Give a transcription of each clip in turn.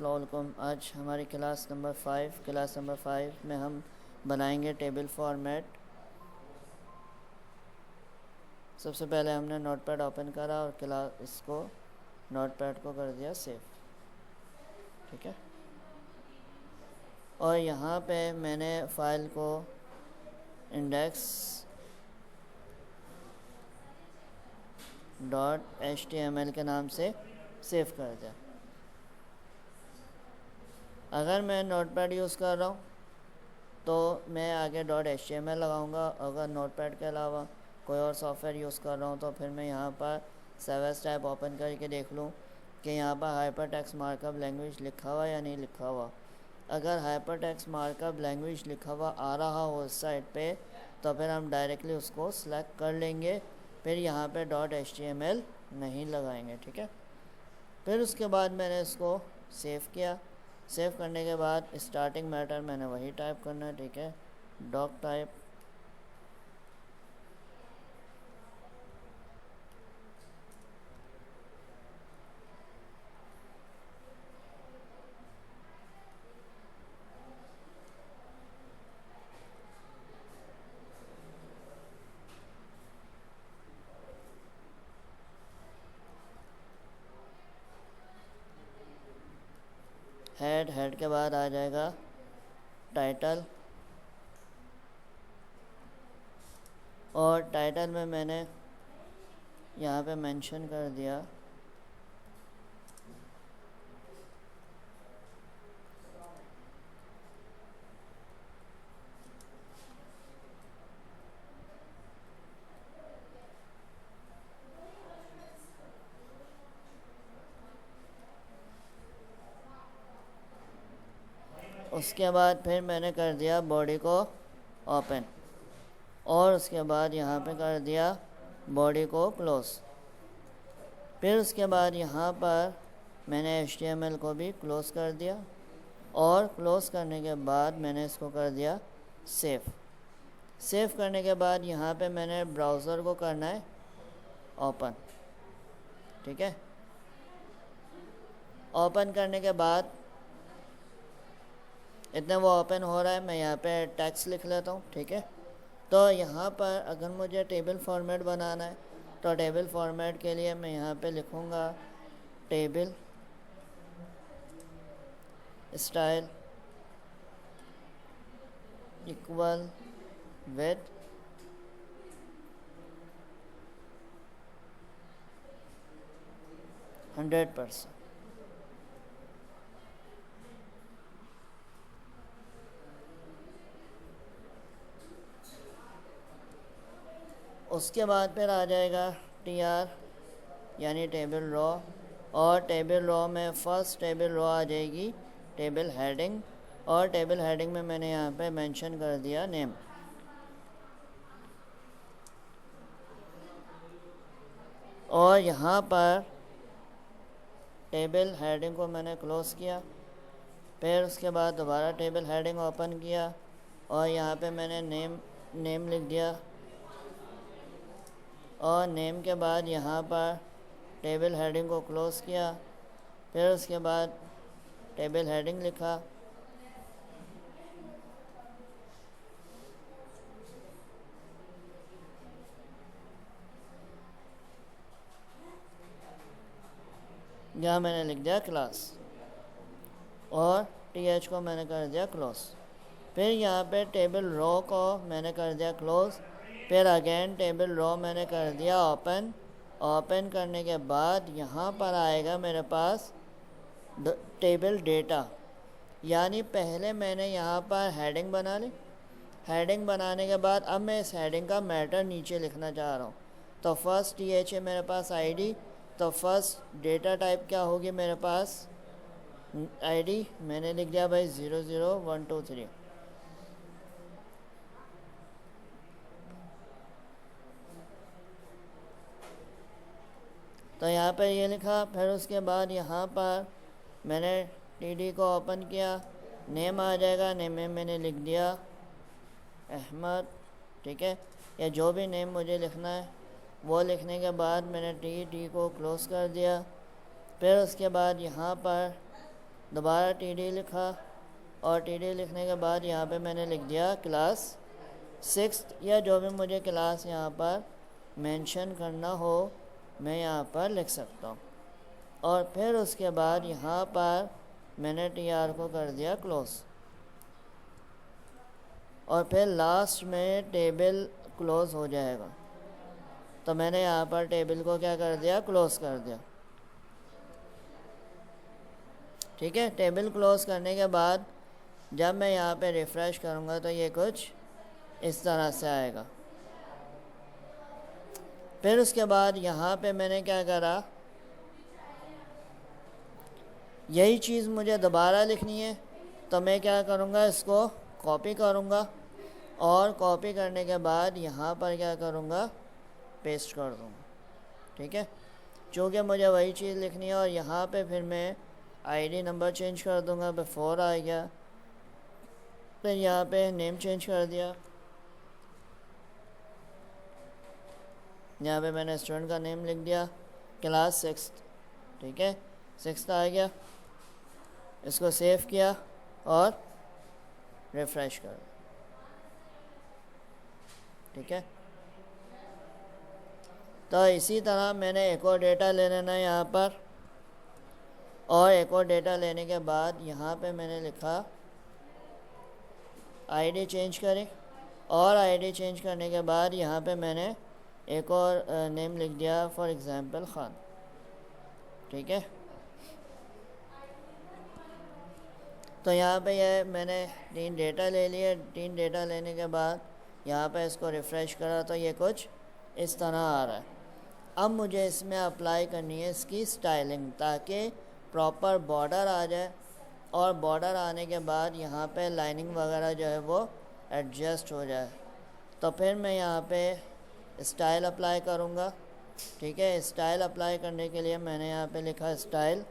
अस्सलाम वालेकुम। आज हमारी क्लास नंबर 5 में हम बनाएंगे टेबल फॉर्मेट। सबसे पहले हमने नोटपैड ओपन करा और इसको नोटपैड को कर दिया सेव। ठीक है, और यहाँ पे मैंने फ़ाइल को index.html के नाम से सेव कर दिया। अगर मैं नोटपैड यूज़ कर रहा हूँ तो मैं आगे .html लगाऊंगा। अगर नोटपैड के अलावा कोई और सॉफ्टवेयर यूज़ कर रहा हूँ तो फिर मैं यहाँ पर सर्विस टैब ओपन करके देख लूँ कि यहाँ पर हाइपरटेक्स्ट मार्कअप लैंग्वेज लिखा हुआ या नहीं लिखा हुआ। अगर हाइपरटेक्स्ट मार्कअप लैंग्वेज लिखा हुआ आ रहा हो उस साइड पे तो फिर हम डायरेक्टली उसको सिलेक्ट कर लेंगे, फिर यहाँ पे .html नहीं लगाएंगे। ठीक है, फिर उसके बाद मैंने इसको सेव किया। सेव करने के बाद स्टार्टिंग मैटर मैंने वही टाइप करना है। ठीक है, डॉक टाइप, हेड के बाद आ जाएगा टाइटल, और टाइटल में मैंने यहाँ पे मेंशन कर दिया उसके बाद फिर मैंने कर दिया बॉडी को ओपन, और उसके बाद यहाँ पे कर दिया बॉडी को क्लोज। फिर उसके बाद यहाँ पर मैंने HTML को भी क्लोज कर दिया, और क्लोज करने के बाद मैंने इसको कर दिया सेव। सेव करने के बाद यहाँ पे मैंने ब्राउज़र को करना है ओपन। ठीक है, ओपन करने के बाद इतने वो ओपन हो रहा है, मैं यहाँ पे टेक्स्ट लिख लेता हूँ। ठीक है, तो यहाँ पर अगर मुझे टेबल फॉर्मेट बनाना है तो टेबल फॉर्मेट के लिए मैं यहाँ पे लिखूँगा टेबल स्टाइल इक्वल विथ %100। उसके बाद फिर आ जाएगा TR यानी टेबल रो, और टेबल रो में फर्स्ट टेबल रो आ जाएगी टेबल हेडिंग, और टेबल हेडिंग में मैंने यहाँ पे मेंशन कर दिया नेम। और यहाँ पर टेबल हेडिंग को मैंने क्लोज किया। फिर उसके बाद दोबारा टेबल हेडिंग ओपन किया और यहाँ पे मैंने नेम लिख दिया, और नेम के बाद यहाँ पर टेबल हेडिंग को क्लोज किया। फिर उसके बाद टेबल हेडिंग लिखा, यहाँ मैंने लिख दिया क्लास, और TH को मैंने कर दिया क्लोज। फिर यहाँ पे टेबल रो को मैंने कर दिया क्लोज। फिर अगेन टेबल रो मैंने कर दिया ओपन। ओपन करने के बाद यहाँ पर आएगा मेरे पास टेबल डेटा, यानी पहले मैंने यहाँ पर हेडिंग बना ली। हेडिंग बनाने के बाद अब मैं इस हेडिंग का मैटर नीचे लिखना चाह रहा हूँ। तो फर्स्ट TH है मेरे पास ID, तो फर्स्ट डेटा टाइप क्या होगी मेरे पास ID, मैंने लिख दिया भाई 00123। तो यहाँ पर ये लिखा। फिर उसके बाद यहाँ पर मैंने TD को ओपन किया, नेम आ जाएगा, नेम में मैंने लिख दिया अहमद। ठीक है, या जो भी नेम मुझे लिखना है वो लिखने के बाद मैंने TD को क्लोज़ कर दिया। फिर उसके बाद यहाँ पर दोबारा टीडी लिखा और टीडी लिखने के बाद यहाँ पे मैंने लिख दिया क्लास 6 या जो भी मुझे क्लास यहाँ पर मेंशन करना हो मैं यहाँ पर लिख सकता हूँ। और फिर उसके बाद यहाँ पर मैंने टीआर को कर दिया क्लोज और फिर लास्ट में टेबल क्लोज हो जाएगा। तो मैंने यहाँ पर टेबल को क्या कर दिया, क्लोज कर दिया। ठीक है, टेबल क्लोज करने के बाद जब मैं यहाँ पे रिफ़्रेश करूँगा तो ये कुछ इस तरह से आएगा। फिर उसके बाद यहाँ पे मैंने क्या करा, यही चीज़ मुझे दोबारा लिखनी है तो मैं क्या करूँगा, इसको कॉपी करूँगा और कॉपी करने के बाद यहाँ पर क्या करूँगा, पेस्ट कर दूँगा। ठीक है, चूँकि मुझे वही चीज़ लिखनी है और यहाँ पे फिर मैं आईडी नंबर चेंज कर दूँगा। बिफोर आ गया, फिर यहाँ पे नेम चेंज कर दिया। यहाँ पे मैंने स्टूडेंट का नेम लिख दिया, क्लास 6। ठीक है, 6 आ गया। इसको सेव किया और रिफ़्रेश कर। ठीक है, तो इसी तरह मैंने एक और डेटा ले लेना है यहाँ पर, और एक और डेटा लेने के बाद यहाँ पे मैंने लिखा आईडी चेंज करें, और आईडी चेंज करने के बाद यहाँ पे मैंने एक और नेम लिख दिया, फॉर एग्ज़ाम्पल खान। ठीक है, तो यहाँ पे ये मैंने 3 डेटा ले लिए। 3 डेटा लेने के बाद यहाँ पे इसको रिफ़्रेश करा तो ये कुछ इस तरह आ रहा है। अब मुझे इसमें अप्लाई करनी है इसकी स्टाइलिंग, ताकि प्रॉपर बॉर्डर आ जाए, और बॉर्डर आने के बाद यहाँ पे लाइनिंग वगैरह जो है वो एडजस्ट हो जाए। तो फिर मैं यहाँ पे स्टाइल अप्लाई करूँगा। ठीक है, स्टाइल अप्लाई करने के लिए मैंने यहाँ पे लिखा स्टाइल।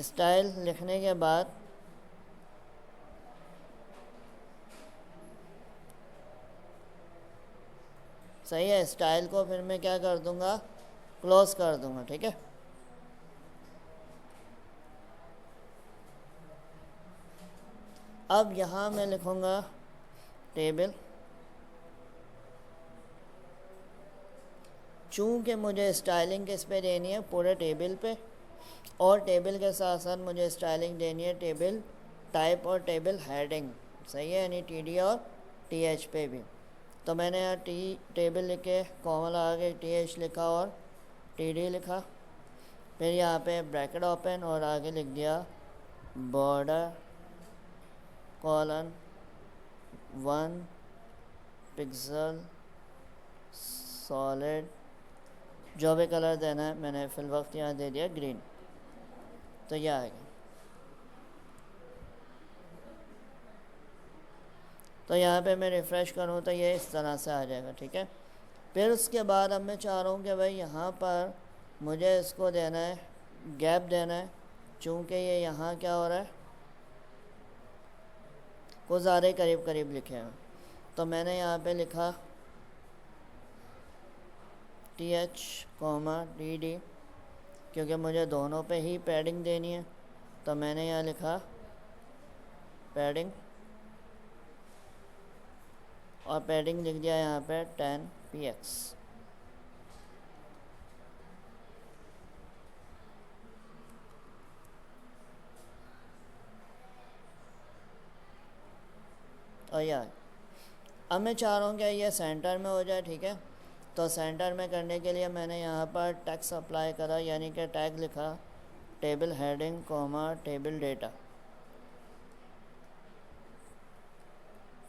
स्टाइल लिखने के बाद सही है, स्टाइल को फिर मैं क्या कर दूँगा, क्लोज कर दूँगा। ठीक है, अब यहाँ मैं लिखूँगा टेबल। चूँकि मुझे स्टाइलिंग किस पे देनी है, पूरे टेबल पे, और टेबल के साथ साथ मुझे स्टाइलिंग देनी है टेबल टाइप और टेबल हेडिंग। सही है, यानी टीडी और टीएच पे भी। तो मैंने यहाँ टेबल लिख के कॉमा लगा के टीएच लिखा और टीडी लिखा। फिर यहाँ पे ब्रैकेट ओपन और आगे लिख दिया बॉर्डर कॉलन 1 पिक्सल सॉलिड, जो भी कलर देना है मैंने फिल वक्त यहाँ दे दिया ग्रीन। तो यह आएगा। तो यहाँ पे मैं रिफ़्रेश करूँ तो ये इस तरह से आ जाएगा। ठीक है, फिर उसके बाद अब मैं चाह रहा हूँ कि भाई यहाँ पर मुझे इसको देना है, गैप देना है। चूँकि ये यहाँ क्या हो रहा है, कुछ ज़्यादा करीब करीब लिखे हैं, तो मैंने यहाँ पे लिखा TH, DD, क्योंकि मुझे दोनों पे ही पैडिंग देनी है। तो मैंने यहाँ लिखा पैडिंग, और पैडिंग लिख दिया यहाँ पे 10px। और यार अब मैं चाह रहा हूँ कि ये सेंटर में हो जाए। ठीक है, तो सेंटर में करने के लिए मैंने यहाँ पर टैक्स अप्लाई करा, यानी कि टैग लिखा table heading comma table data,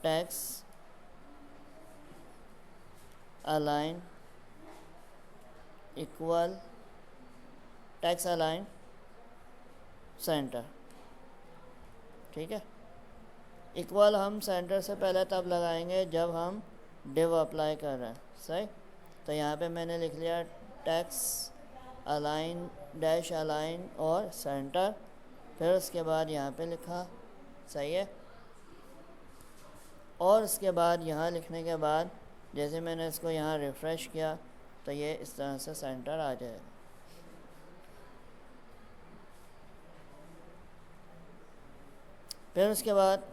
tax align equal tax align centre. ठीक है, इक्वल हम सेंटर से पहले तब लगाएंगे जब हम डिव अप्लाई कर रहे हैं। सही, तो यहाँ पे मैंने लिख लिया टैक्स अलाइन डैश अलाइन और सेंटर, फिर उसके बाद यहाँ पे लिखा। सही है, और उसके बाद यहाँ लिखने के बाद जैसे मैंने इसको यहाँ रिफ़्रेश किया तो ये इस तरह से सेंटर आ जाएगा। फिर उसके बाद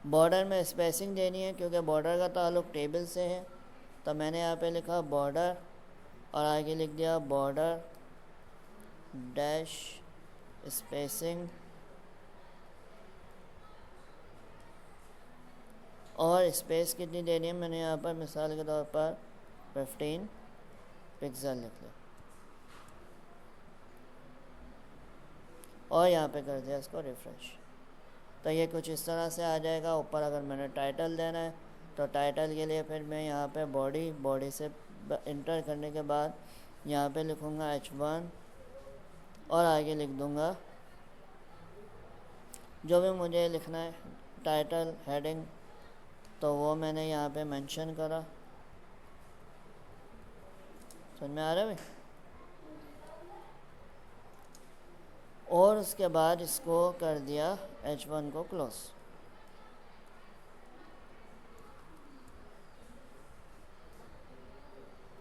बॉर्डर में स्पेसिंग देनी है, क्योंकि बॉर्डर का ताल्लुक टेबल से है। तो मैंने यहाँ पे लिखा बॉर्डर और आगे लिख दिया बॉर्डर डैश स्पेसिंग, और स्पेस कितनी देनी है मैंने यहाँ पर मिसाल के तौर पर 15 पिक्सल लिख लिया और यहाँ पे कर दिया इसको रिफ़्रेश। तो ये कुछ इस तरह से आ जाएगा। ऊपर अगर मैंने टाइटल देना है तो टाइटल के लिए फिर मैं यहाँ पे बॉडी से इंटर करने के बाद यहाँ पे लिखूँगा H1 और आगे लिख दूँगा जो भी मुझे लिखना है, टाइटल हेडिंग, तो वो मैंने यहाँ पे मेंशन करा। समझ में आ रहा है भाई? और उसके बाद इसको कर दिया H1 को क्लोज।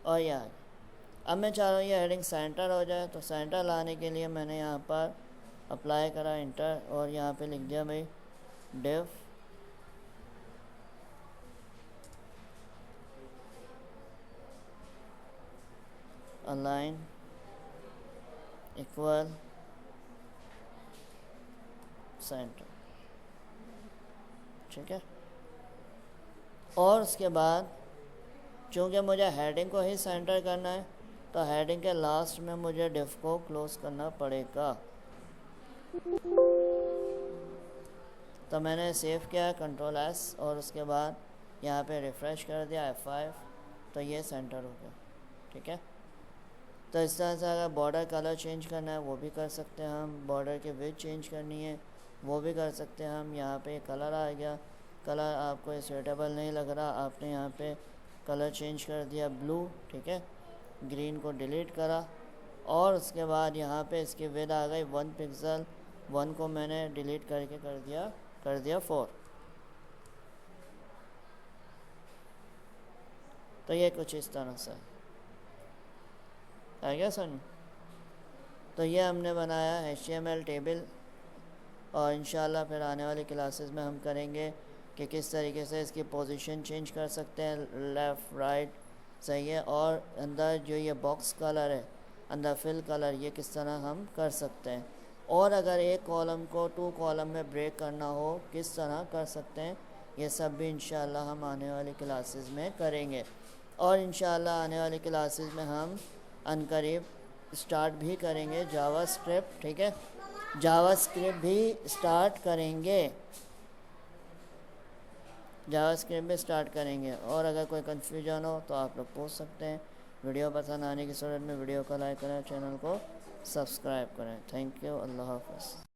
और यार अब मैं चाह रहा हूँ ये हेडिंग सेंटर हो जाए, तो सेंटर लाने के लिए मैंने यहाँ पर अप्लाई करा इंटर और यहाँ पे लिख दिया भाई डिव अलाइन इक्वल सेंटर। ठीक है। और उसके बाद चूँकि मुझे हेडिंग को ही सेंटर करना है तो हेडिंग के लास्ट में मुझे डिव को क्लोज करना पड़ेगा। तो मैंने सेव किया Ctrl+S और उसके बाद यहाँ पे रिफ़्रेश कर दिया F5, तो ये सेंटर हो गया। ठीक है। तो इस तरह से अगर बॉर्डर कलर चेंज करना है वो भी कर सकते हैं हम, बॉर्डर की विड्थ चेंज करनी है वो भी कर सकते हैं हम। यहाँ पे कलर आ गया, कलर आपको सूटेबल नहीं लग रहा, आपने यहाँ पे कलर चेंज कर दिया ब्लू। ठीक है। ग्रीन को डिलीट करा और उसके बाद यहाँ पे इसकी विड्थ आ गई 1 पिक्सल, 1 को मैंने डिलीट करके कर दिया 4। तो ये कुछ इस तरह से आ गया समझ। तो ये हमने बनाया HTML टेबल और इंशाल्लाह फिर आने वाली क्लासेस में हम करेंगे कि किस तरीके से इसकी पोजीशन चेंज कर सकते हैं, लेफ़्ट राइट, सही है। और अंदर जो ये बॉक्स कलर है, अंदर फिल कलर, ये किस तरह हम कर सकते हैं। और अगर एक कॉलम को 2 कॉलम में ब्रेक करना हो किस तरह कर सकते हैं, ये सब भी इंशाल्लाह हम आने वाली क्लासेस में करेंगे। और इंशाल्लाह आने वाली क्लासेस में हम अनकरीब स्टार्ट भी करेंगे जावास्क्रिप्ट। ठीक है। जावास्क्रिप्ट भी स्टार्ट करेंगे, जावास्क्रिप्ट भी स्टार्ट करेंगे। और अगर कोई कन्फ्यूजन हो तो आप लोग पूछ सकते हैं। वीडियो पसंद आने की सूरत में वीडियो को लाइक करें, चैनल को सब्सक्राइब करें। Thank you. अल्लाह हाफ़िज़।